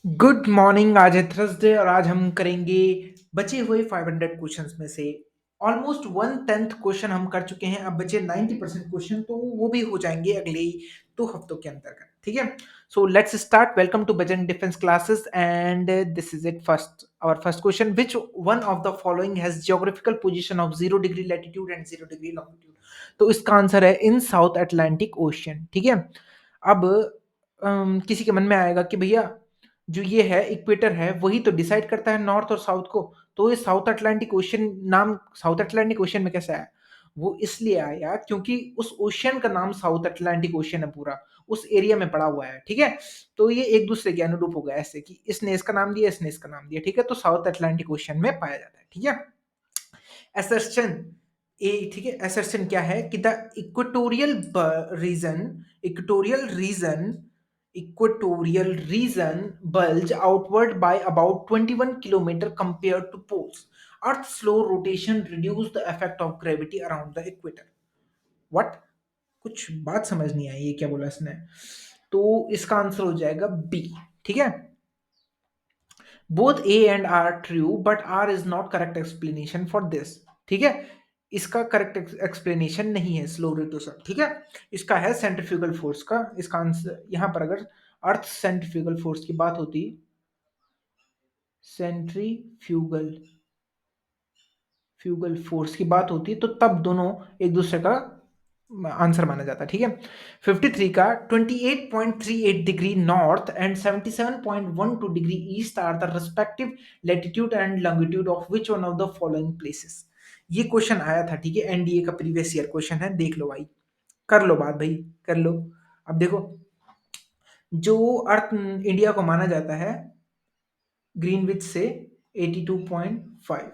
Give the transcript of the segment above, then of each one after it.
Good morning. आज है Thursday और आज हम करेंगे बचे हुए 500 क्वेश्चंस में से ऑलमोस्ट 1/10 क्वेश्चन हम कर चुके हैं। अब बचे 90% क्वेश्चन, तो वो भी हो जाएंगे अगले 2 हफ्तों के अंतर्गत। ठीक है, so let's start. Welcome to Bajrang defence classes and this is it. First question, which one of the following has geographical position of 0 degree latitude and 0 degree longitude. तो इसका आंसर है इन साउथ अटलांटिक ओशियन। ठीक है, अब किसी के मन में आएगा कि भैया जो ये है इक्वेटर है वही तो डिसाइड करता है नॉर्थ और साउथ को, तो ये साउथ अटलांटिक ओशियन नाम साउथ अटलांटिक ओशियन में कैसे आया? वो इसलिए आया क्योंकि उस ओशियन का नाम साउथ अटलांटिक ओशियन है, पूरा उस एरिया में पड़ा हुआ है। ठीक है, तो ये एक दूसरे के अनुरूप हो गया, ऐसे कि इसने इसका नाम दिया, इसने इसका नाम दिया। ठीक है, तो साउथ अटलांटिक ओशियन में पाया जाता है। ठीक है, असर्शन ए। ठीक है, असर्शन क्या है कि the reason equatorial equatorial region bulge outward by about 21 kilometer compared to poles. Earth's slow rotation reduced the effect of gravity around the equator. What? कुछ बात समझ नहीं आई, ये क्या बोला इसने? तो इसका आंसर हो जाएगा बी। ठीक है, both A and R true but R is not correct explanation for this. ठीक है, इसका करेक्ट एक्सप्लेनेशन नहीं है स्लो रोटेशन। ठीक है, इसका है सेंट्रीफ्यूगल फोर्स का। इसका आंसर यहां पर अगर अर्थ सेंट्रीफ्यूगल फोर्स की बात होती, सेंट्रीफ्यूगल फ्यूगल फोर्स की बात होती तो तब दोनों एक दूसरे का आंसर माना जाता। ठीक है, 53 का 28.38 degree north and 77.12 degree east are the respective latitude and longitude of which one of the following places. ये क्वेश्चन आया था। ठीक है, एनडीए का प्रीवियस ईयर क्वेश्चन है, देख लो भाई, कर लो बात भाई, कर लो। अब देखो, जो अर्थ इंडिया को माना जाता है ग्रीनविच से 82.5,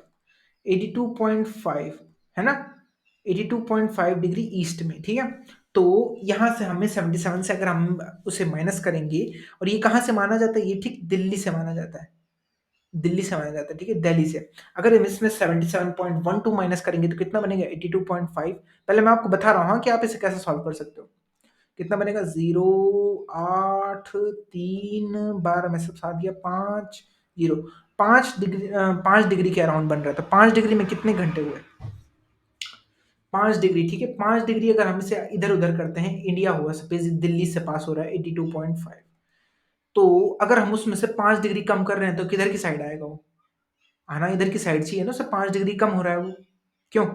82.5 है ना, 82.5 डिग्री ईस्ट में। ठीक है, तो यहां से हमें 77 से अगर हम उसे माइनस करेंगे, और ये कहां से माना जाता है? ये ठीक दिल्ली से माना जाता है, दिल्ली से माना जाता है। ठीक है, दिल्ली से अगर हम इसमें 77.12 माइनस करेंगे तो कितना बनेगा? 82.5। पहले मैं आपको बता रहा हूँ कि आप इसे कैसे सॉल्व कर सकते हो। कितना बनेगा? 0, 8, 3, 12 में सब साथ दिया, 5, 0, 5 डिग्री, 5 डिग्री के अराउंड बन रहा था। 5 डिग्री में कितने घंटे हुए? 5 डिग्री। ठीक है, 5 डिग्री अगर हम इसे इधर उधर करते हैं, इंडिया हुआ सपोज दिल्ली से पास हो रहा है 82.5, तो अगर हम उसमें से 5 डिग्री कम कर रहे हैं तो किधर की साइड आएगा वो? आना इधर की साइड चाहिए ना। उससे 5 डिग्री कम हो रहा है वो, क्यों?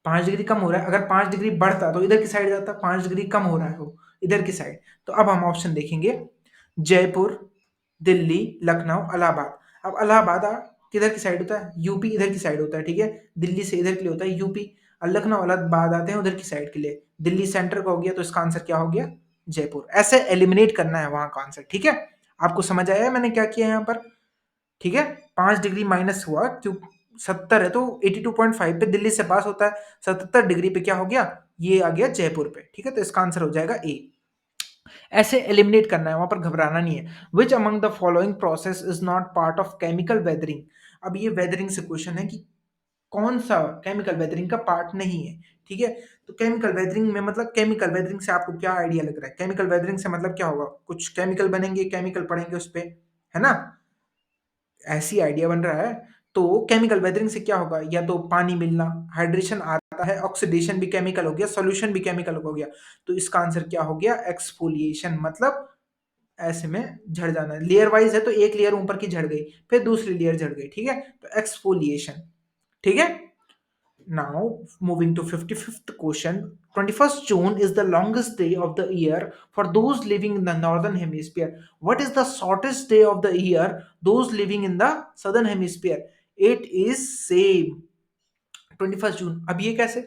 5 डिग्री कम हो रहा है, अगर 5 डिग्री बढ़ता तो इधर की साइड जाता। 5 डिग्री कम हो रहा है वो, इधर की साइड। तो अब हम ऑप्शन देखेंगे, जयपुर, दिल्ली, लखनऊ, इलाहाबाद। अब इलाहाबाद किधर की साइड होता है? यूपी इधर की साइड होता है। ठीक है, दिल्ली से इधर के लिए होता है यूपी, और लखनऊ इलाहाबाद आते हैं उधर की साइड के लिए। दिल्ली सेंटर का हो गया, तो इसका आंसर क्या हो गया? जयपुर। ऐसे एलिमिनेट करना है वहां का आंसर। ठीक है, आपको समझ आया मैंने क्या किया यहाँ पर? ठीक है, 5 डिग्री माइनस हुआ क्यों? 70 है तो 82.5 पे दिल्ली से पास होता है, 77 डिग्री पे क्या हो गया? ये आ गया जयपुर पे। ठीक है, तो इसका आंसर हो जाएगा ए। ऐसे एलिमिनेट करना है, वहां पर घबराना नहीं है। Which among the following process is not part of chemical weathering. अब ये वेदरिंग से क्वेश्चन है कि कौन सा केमिकल वेदरिंग का पार्ट नहीं है। ठीक है, तो केमिकल वेदरिंग में मतलब, केमिकल वेदरिंग से आपको क्या आइडिया लग रहा है? केमिकल वेदरिंग से मतलब क्या होगा? कुछ केमिकल बनेंगे, केमिकल पड़ेंगे उस पे, है ना, ऐसी आइडिया बन रहा है। तो केमिकल वेदरिंग से क्या होगा? या तो पानी मिलना, हाइड्रेशन आता है, ऑक्सीडेशन भी केमिकल हो गया, सॉल्यूशन भी केमिकल हो गया। तो इसका आंसर क्या हो गया? एक्सफोलिएशन। मतलब ऐसे में झड़ जाना, लेयर वाइज है तो एक लेयर ऊपर की झड़ गई, फिर दूसरी लेयर झड़ गई। ठीक है, तो एक्सफोलिएशन। ठीक है, now moving to 55th question. 21st June is the longest day of the year for those living in the northern hemisphere. What is the shortest day of the year those living in the southern hemisphere? It is same, 21st जून। अब ये कैसे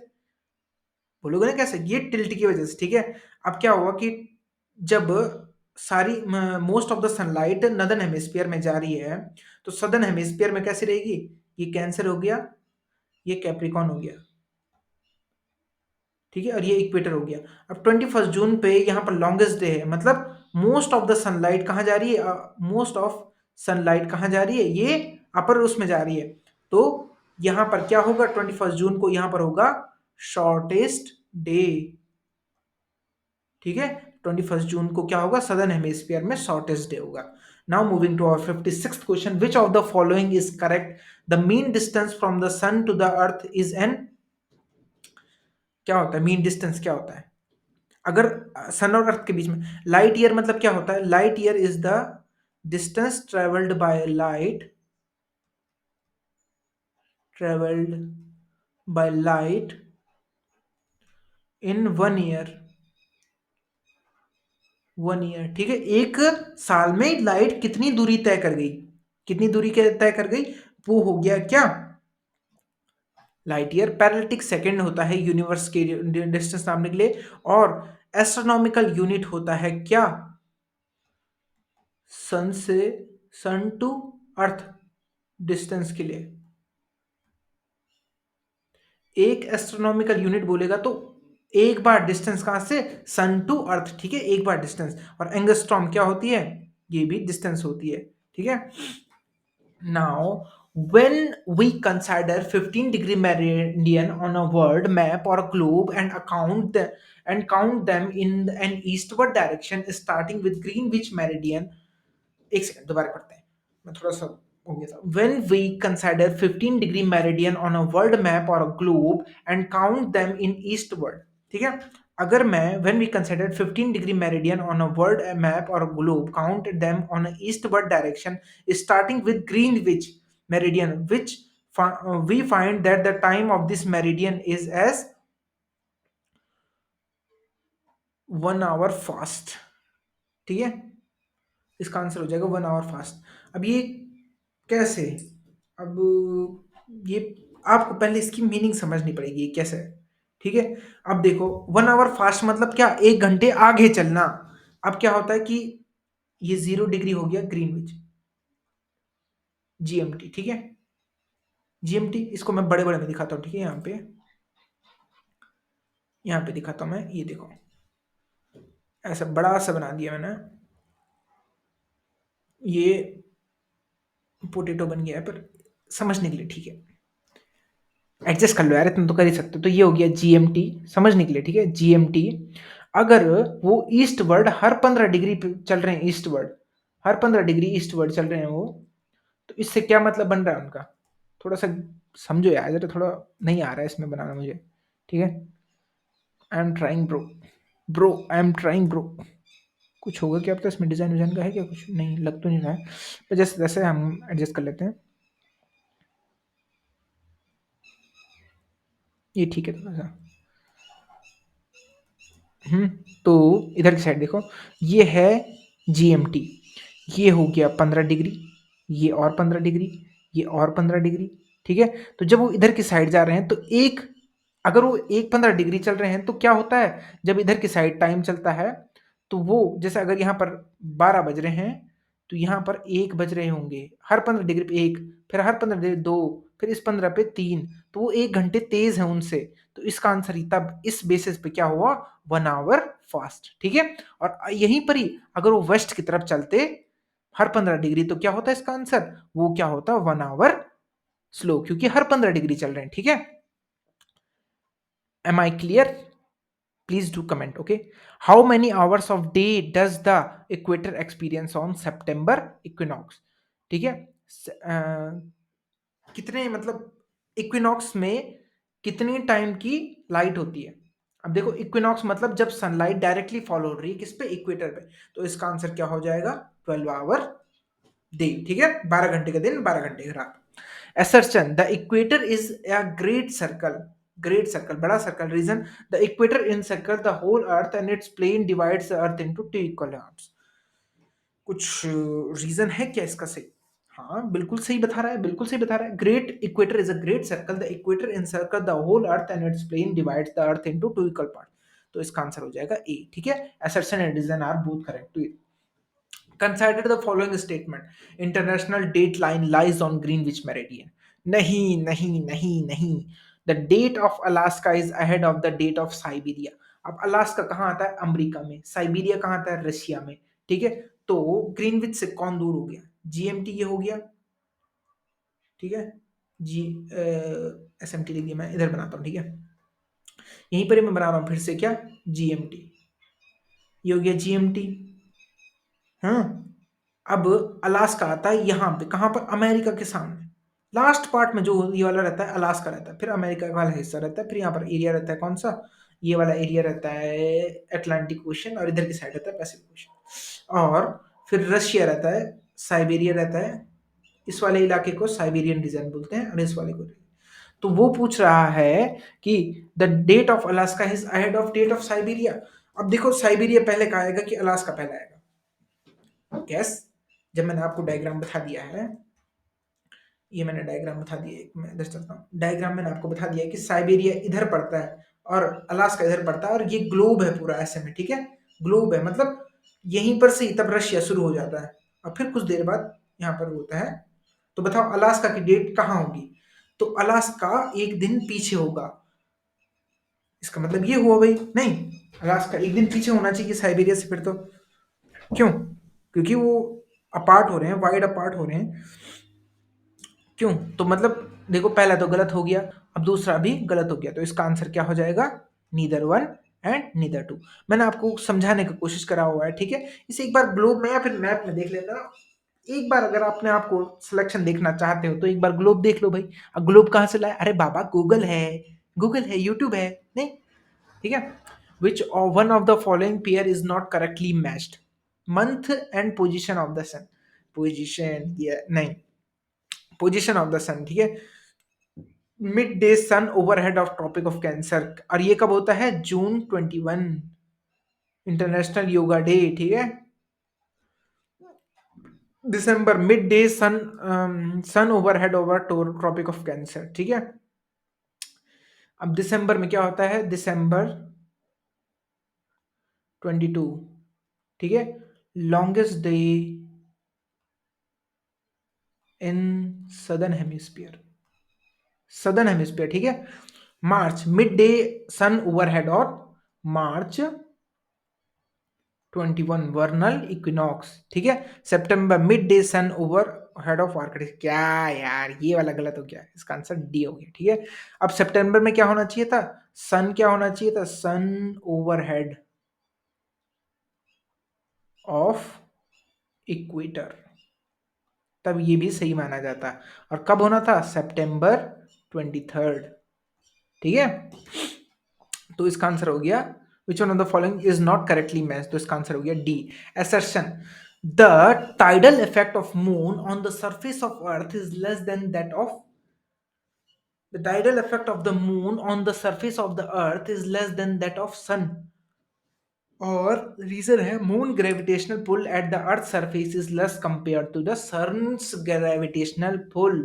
बोलोगे ना? कैसे? ये tilt की वजह से। ठीक है, अब क्या हुआ कि जब सारी most of the sunlight northern hemisphere में जा रही है, तो सदर्न हेमिस्फीयर में कैसे रहेगी? ये कैंसर हो गया, ये कैप्रिकॉन हो गया। ठीक है, और ये इक्वेटर हो गया। अब 21 जून पे यहाँ पर लॉन्गेस्ट डे है, मतलब मोस्ट ऑफ द सनलाइट कहाँ जा रही है? मोस्ट ऑफ सनलाइट कहाँ जा रही है? ये अपर उसमें जा रही है। तो यहाँ पर क्या होगा? 21 जून को यहाँ पर होगा शॉर्टेस्ट डे। ठीक है, 21 जून को क्या होगा? सदर्न हेमिस्फीयर में शॉर्टेस्ट डे होगा। Now moving to our 56th question, which of the following is correct? The mean distance from the sun to the earth is n, क्या होता है मीन डिस्टेंस, क्या होता है अगर सन और अर्थ के बीच में? लाइट ईयर मतलब क्या होता है? Light year is the distance travelled by light, travelled by light in 1 year, 1 year, ठीक है। एक साल में लाइट कितनी दूरी तय कर गई, कितनी दूरी के तय कर गई, वो हो गया क्या, लाइट ईयर। पैरेलैक्टिक सेकंड होता है यूनिवर्स के डिस्टेंस नापने के लिए, और एस्ट्रोनॉमिकल यूनिट होता है क्या, सन से, सन टू अर्थ डिस्टेंस के लिए। एक एस्ट्रोनॉमिकल यूनिट बोलेगा तो एक बार डिस्टेंस कहां से, सन टू अर्थ, ठीक है, एक बार डिस्टेंस। और एंगस्ट्रॉम क्या होती है, ये भी डिस्टेंस होती है, ठीक है। Now, when we consider 15-degree meridian on a world map or a globe and count them in an eastward direction, starting with Greenwich meridian. एक सेकंड दोबारा पढ़ते हैं, मैं थोड़ा सा हो गया था। When we consider 15-degree meridian on a world map or a globe and count them in eastward, ठीक है। अगर मैं when we consider 15-degree meridian on a world map or a globe, count them on an eastward direction, starting with Greenwich meridian, which we find that the time of this meridian is as 1 hour fast, ठीक है। इसका answer हो जाएगा 1 hour fast. अब ये कैसे, अब ये आपको पहले इसकी मीनिंग समझनी पड़ेगी, ये कैसे है, ठीक है। अब देखो 1 hour फास्ट मतलब क्या, 1 घंटे आगे चलना। अब क्या होता है कि ये 0 डिग्री हो गया ग्रीनविच, जीएमटी, ठीक है। जीएमटी इसको मैं बड़े बड़े में दिखाता हूँ, ठीक है। यहाँ पे दिखाता हूँ मैं, ये देखो ऐसा बड़ा सा बना दिया मैंने, ये पोटेटो बन गया है, पर समझने के लिए, ठीक है, एडजस्ट कर लो यार, तुम तो कर ही सकते हो। तो ये हो गया जीएमटी, समझने के लिए, ठीक है। जीएमटी अगर वो ईस्टवर्ड हर 15 डिग्री चल रहे हैं, ईस्टवर्ड हर 15 डिग्री ईस्टवर्ड चल रहे हैं वो, तो इससे क्या मतलब बन रहा है उनका, थोड़ा सा समझो यार, जरा थोड़ा नहीं आ रहा है इसमें बनाना मुझे, ठीक है। I am trying bro, bro I am trying bro. कुछ होगा क्या पता इसमें, डिजाइन विजाइन का है क्या, कुछ नहीं लग तो नहीं रहा है, पर जैसे जैसे हम एडजस्ट कर लेते हैं, ये ठीक है थोड़ा सा। तो इधर की साइड देखो, ये है जीएमटी, ये हो गया 15 डिग्री, ये और 15 डिग्री, ये और 15 डिग्री, ठीक है। तो जब वो इधर की साइड जा रहे हैं तो एक, अगर वो एक 15 डिग्री चल रहे हैं तो क्या होता है, जब इधर की साइड टाइम चलता है तो वो, जैसे अगर यहाँ पर 12 बज रहे हैं तो यहाँ पर 1 बज रहे होंगे, हर 15 डिग्री पे एक, फिर हर 15 डिग्री 2, फिर इस 15 पे 3, तो वो 1 घंटे तेज है उनसे। तो इसका आंसर ही तब इस बेसिस पे क्या हुआ, 1 hour फास्ट, ठीक है। और यहीं पर ही अगर वो वेस्ट की तरफ चलते हर 15 डिग्री, तो क्या होता है इसका आंसर, वो क्या होता, 1 hour स्लो, क्योंकि हर 15 डिग्री चल रहे हैं, ठीक है। Am I clear? Please do comment, okay? How many hours of day does the equator experience on September equinox? ठीक है। कितने मतलब इक्विनॉक्स में कितनी टाइम की लाइट होती है। अब देखो इक्विनॉक्स मतलब जब सनलाइट डायरेक्टली फॉलो हो रही है किस पे, इक्वेटर पे, तो इसका आंसर क्या हो जाएगा, 12 hour डे, ठीक है, 12 घंटे का दिन, 12 घंटे की रात। Assertion: The equator is a great circle, बड़ा circle. Reason: The equator encircles the whole earth and its plane divides the earth into two equal halves. कुछ रीजन है क्या इसका सही? हाँ बिल्कुल सही बता रहा है, बिल्कुल सही बता रहा है। Great equator is a great circle, the equator encircle the whole earth and its plane divides the earth into two equal part. तो इसका आंसर हो जाएगा ए, ठीक है। Assertion and reason are both correct. Consider the following statement: International dateline lies on Greenwich meridian. नहीं नहीं नहीं नहीं, the date of Alaska is ahead of the date of Siberia. अब अलास्का कहाँ आता है, अमेरिका में, साइबेरिया कहाँ आता है, रशिया में, ठीक है। तो ग्रीनविच से कौन दूर हो गया, जीएमटी ये हो गया, ठीक है। जी एस एम टी लिख दिया मैं, इधर बनाता हूँ, ठीक है। यहीं पर मैं बना रहा हूँ फिर से क्या, जीएमटी, ये हो गया जीएमटी, हाँ। अब अलास्का आता है यहाँ पे, कहाँ पर, अमेरिका के सामने लास्ट पार्ट में, जो ये वाला रहता है अलास्का रहता है, फिर अमेरिका वाला हिस्सा रहता है, फिर यहाँ पर एरिया रहता है कौन सा, ये वाला एरिया रहता है अटलांटिक ओशन, और इधर की साइड रहता है पैसिफिक ओशन, और फिर रशिया रहता है, साइबेरिया रहता है, इस वाले इलाके को साइबेरियन रीजन बोलते हैं, और इस वाले को, तो वो पूछ रहा है कि the date of Alaska is ahead of date of Siberia. अब देखो साइबेरिया पहले कहा आएगा कि अलास्का पहले आएगा, गैस। जब मैंने आपको डायग्राम बता दिया है, ये मैंने डायग्राम बता दिया, एक मैं इधर चलता हूँ, डायग्राम मैंने आपको बता दिया है कि साइबेरिया इधर पड़ता है और अलास्का इधर पड़ता है, और ये ग्लोब है पूरा ऐसे में, ठीक है, ग्लोब है, मतलब यहीं पर से ही तब रशिया शुरू हो जाता है, और फिर कुछ देर बाद यहाँ पर होता है। तो बताओ अलास्का की डेट कहाँ होगी, तो अलास्का एक दिन पीछे होगा, इसका मतलब ये हुआ भाई, नहीं, अलास्का एक दिन पीछे होना चाहिए साइबेरिया से, फिर तो क्यों, क्योंकि वो अपार्ट हो रहे हैं, वाइड अपार्ट हो रहे हैं, क्यों, तो मतलब देखो पहला तो गलत हो गया, अब दूसरा भी गलत हो गया, तो इसका आंसर क्या हो जाएगा, neither one and neither two. मैंने आपको समझाने की कोशिश करा हुआ है, ठीक है, इसे एक बार ग्लोब में या फिर मैप में देख लेना, एक बार अगर आपने आपको सिलेक्शन देखना चाहते हो तो एक बार ग्लोब देख लो भाई। अब ग्लोब कहाँ से लाए, अरे बाबा गूगल है, गूगल है, यूट्यूब है, नहीं, ठीक है। Which one of the following pair is not correctly matched, month and position of the sun, position ये नहीं, पोजीशन ऑफ द सन, ठीक है, mid day sun overhead of tropic of cancer, और ये कब होता है, जून 21, इंटरनेशनल योगा डे, ठीक है। दिसंबर mid day sun, sun overhead over tropic of cancer, ठीक है। अब दिसंबर में क्या होता है, दिसंबर 22, ठीक है, longest day in southern hemisphere, southern hemisphere, ठीक है। मार्च मिड डे सन ओवरहेड, और मार्च 21 वर्नल इक्विनॉक्स, ठीक है। सितंबर mid day sun over head of arctic, क्या यार ये वाला गलत हो गया, इसका आंसर डी हो गया, ठीक है। अब सितंबर में क्या होना चाहिए था, सन क्या होना चाहिए था, सन ओवरहेड ऑफ इक्वेटर, तब ये भी सही माना जाता, और कब होना था, सितंबर 23, ठीक है। तो इसका आंसर हो गया विच one of the following is not correctly match, तो इसका आंसर हो गया D, assertion the tidal effect of moon on the surface of earth is less then that of, the tidal effect of the moon on the surface of the earth is less than that of sun, और reason है moon gravitational pull at the earth surface is less compare to the sun's gravitational pull,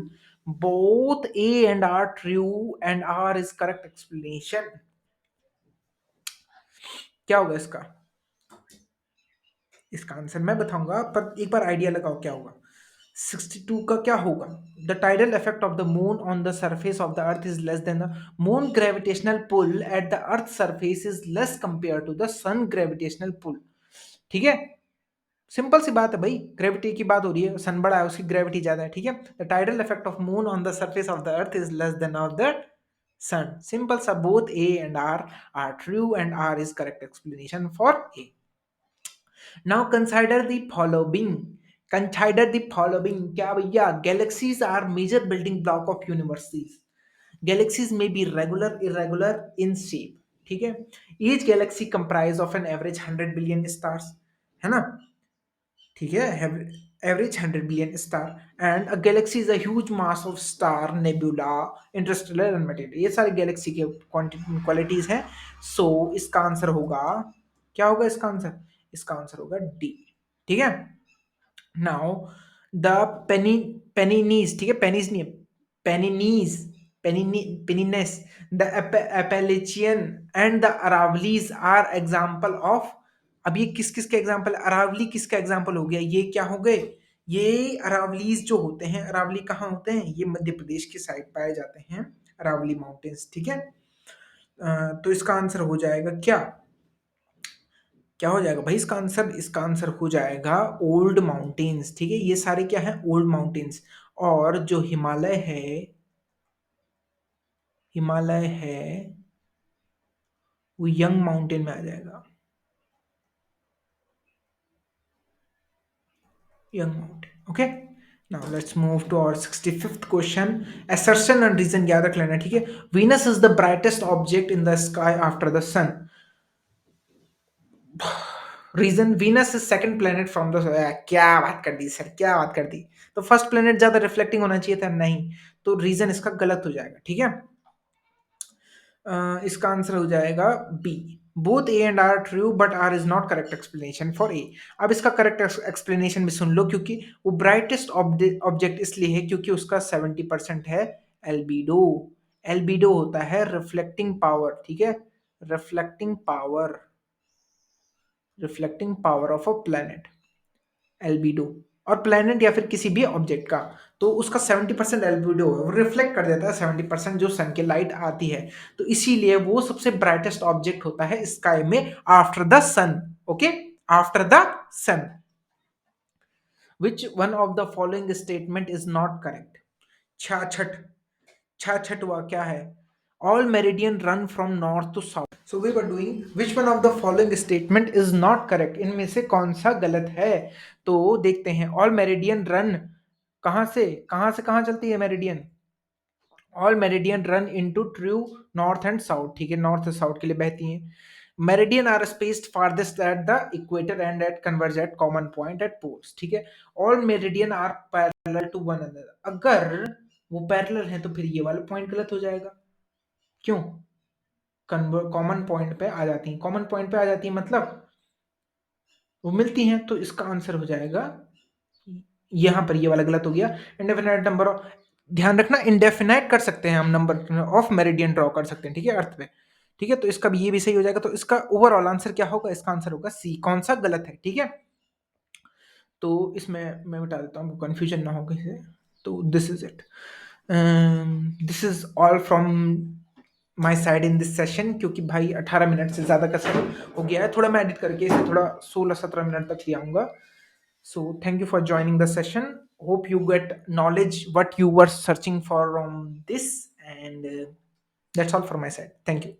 both A and R true and R is correct explanation. क्या होगा इसका, इसका answer मैं बताऊंगा, पर एक बार आइडिया लगाओ क्या होगा। 62 का क्या होगा, the tidal effect of the moon on the surface of the earth is less than the moon gravitational pull at the earth surface is less compare to the sun gravitational pull, ठीक है। Simple सी बात है भाई, gravity की बात हो रही है, सन बड़ा है उसकी ग्रेविटी ज्यादा है, ठीक है। The tidal effect of moon on the surface of the earth is less than of the sun, simple सा, both A and R true and R is correct explanation for A. Now consider the following. Consider the following. क्या भैया, galaxies are major building block of universes. Galaxies may be regular, irregular in shape. ठीक है, each galaxy comprise of an average 100 billion stars, है ना, ठीक है, average 100 billion star, and a galaxy is a huge mass of star, nebula, interstellar and material, ये सारे Galaxy के qualities हैं। सो इसका आंसर होगा, क्या होगा इसका आंसर, इसका आंसर होगा डी, ठीक है। नाउ द पेनी पेनिनीज, ठीक है, पेनीज नहीं है, Pennines, Pennines, the Appalachian and the Aravallis are example of, अब ये किस किस के एग्जाम्पल, अरावली किसका एग्जाम्पल हो गया, ये क्या हो गए, ये अरावलीज जो होते हैं, अरावली कहाँ होते हैं, ये मध्य प्रदेश की साइड पाए जाते हैं, अरावली माउंटेन्स, ठीक है। तो इसका आंसर हो जाएगा क्या, क्या हो जाएगा भाई इसका आंसर, इसका आंसर हो जाएगा ओल्ड माउंटेन्स, ठीक है, ये सारे क्या है, ओल्ड माउंटेन्स, और जो हिमालय है, हिमालय है वो यंग माउंटेन में आ जाएगा। Young Mountain. Okay. Now let's move to our 65th question. Assertion and reason याद रख लेना, ठीक है. Venus is the brightest object in the sky after the sun. Reason, Venus is second planet from the, क्या बात कर दी sir, क्या बात कर दी. तो फर्स्ट प्लेनेट ज्यादा रिफ्लेक्टिंग होना चाहिए था, नहीं. तो रीजन इसका गलत हो जाएगा, ठीक है. इसका आंसर हो जाएगा B. Both A and R true but R is not correct explanation for A. अब इसका करेक्ट एक्सप्लेनेशन भी सुन लो, क्योंकि वो ब्राइटेस्ट ऑब्जेक्ट इसलिए है क्योंकि उसका 70% है एल्बिडो. एल्बिडो होता है रिफ्लेक्टिंग पावर, ठीक है. Reflecting power, reflecting power of a planet, albedo. और प्लैनेट या फिर किसी भी ऑब्जेक्ट का, तो उसका 70% एल्बिडो है, वो रिफ्लेक्ट कर देता है 70% जो सन की लाइट आती है. तो इसीलिए वो सबसे ब्राइटेस्ट ऑब्जेक्ट होता है स्काई में after the sun. Okay, after the sun. Which one of the following statement is not correct. छाछठ, छाछठ हुआ क्या है. All meridian run from north to south. So we were doing which one of the following statement is not correct. इनमें से कौन सा गलत है. तो देखते हैं. All meridian run कहां से कहां चलती है meridian. All meridian run into true north and south, ठीक है. नॉर्थ और साउथ के लिए बहती हैं. Meridian are spaced farthest at the equator and at converge at common point at poles, ठीक है. All meridian are parallel to one another. अगर वो पैरेलल है तो फिर ये वाला पॉइंट गलत हो जाएगा. क्यों. कॉमन पॉइंट पे आ जाती हैं, कॉमन पॉइंट पे आ जाती है मतलब वो मिलती हैं. तो इसका आंसर हो जाएगा यहां पर, ये वाला गलत हो गया. इंडेफिनाइट नंबर ऑफ, ध्यान रखना इंडेफिनाइट कर सकते हैं हम, नंबर ऑफ मेरिडियन ड्रॉ कर सकते हैं, ठीक है, अर्थ पे. ठीक है, तो इसका भी ये भी सही हो जाएगा. तो इसका ओवरऑल आंसर क्या होगा. इसका आंसर होगा सी. कौन सा गलत है, ठीक है. तो इसमें मैं बता देता हूँ, कंफ्यूजन ना हो किसी से. तो this is it. This is all from my side in this session. क्योंकि भाई 18 मिनट से ज़्यादा का समय हो गया है. थोड़ा मैं एडिट करके इसे थोड़ा 16-17 मिनट तक ले आऊँगा. So thank you for joining the session. Hope you get knowledge what you were searching for on this, and that's all from my side. Thank you.